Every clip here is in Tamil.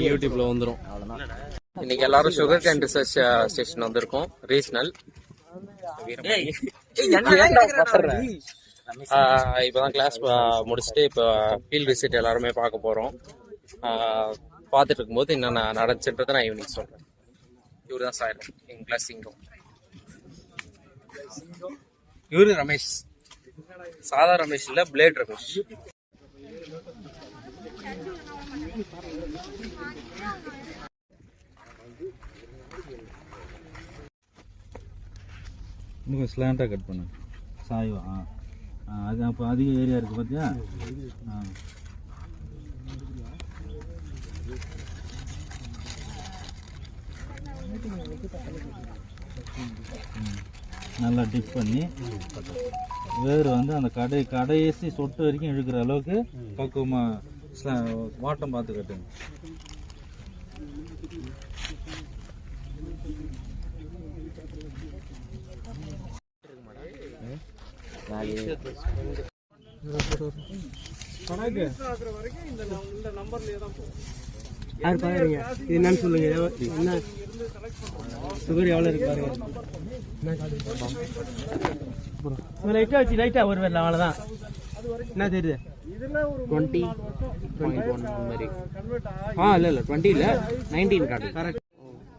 யூடியூப்ல வந்துடும். இன்னைக்கு எல்லாரும் சுகர் கேன் ரிசர்ச் ஸ்டேஷன் வந்திருக்கோம், ரீஜனல். இப்பதான் கிளாஸ் முடிச்சுட்டு இப்போ ஃபீல்ட் விசிட் எல்லாருமே பார்க்க போறோம். பார்த்துட்டு இருக்கும்போது என்னென்ன நடந்துச்சுன்றதை நான் ஈவினிங் சொல்றேன். இவரு தான் சார், எங்க கிளாஸ் சிங்கம். இவரு ரமேஷ், சாதா ரமேஷ் இல்ல, பிளேட் ரமேஷ். இன்னும் ஸ்லாண்டா கட் பண்ணு சாய்வா. அது அப்போ அதிக ஏரியா இருக்கு பார்த்தியா. நல்லா டிப் பண்ணி வேறு வந்து அந்த கடைசி சொட்டு வரைக்கும் இழுக்கிற அளவுக்கு பக்குவமாக வாட்டம் பார்த்து கட்டுங்க. யார் பாருங்க, இது என்னன்னு சொல்லுங்க. என்ன சுகர் எவ்வளோ இருக்கு பாருங்க. லைட்டாக வச்சு லைட்டாக ஒரு வரல, அவ்வளோதான். என்ன தெரியுது? 20.1 மாதிரி. இல்லை 20 இல்லை 19 காட்டு. கரெக்ட்.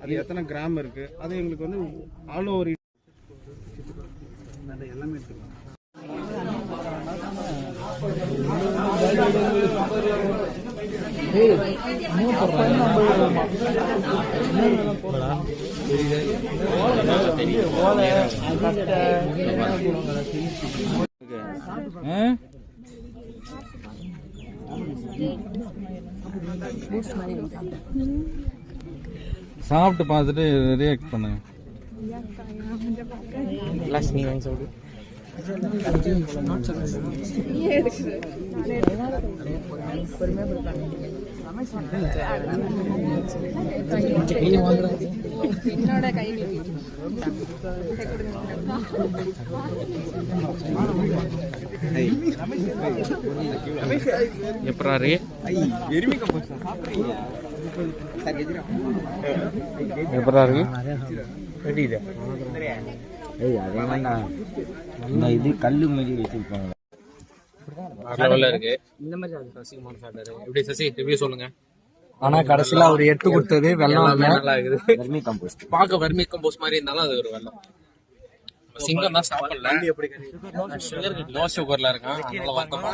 அது எத்தனை கிராம் இருக்கு, அது எங்களுக்கு வந்து ஆல் ஓவர் எல்லாமே எடுத்துக்கலாம். சாப்பிட்டு பார்த்துட்டு ரியாக்ட் பண்ணுங்க. கிளாஸ் நீ வாங்கி சாப்பிடு. எப்பறாரு இது கல்லு மாதிரி வச்சிருப்பாங்க. எப்படி சசி ரிவ்யூ சொல்லுங்க. ஆனா கடைசியில அவர் எடுத்து கொடுத்தது வெள்ளம் நல்லா இருக்குது. வெர்மி கம்போஸ்ட் பார்க்க வெர்மி கம்போஸ்ட் மாதிரி இருந்தாலும் அது ஒரு வெள்ளம். சிங்கம் தான் சாப்பிடல, நோ சுகர்ல இருக்கான், அதனால வருத்தமா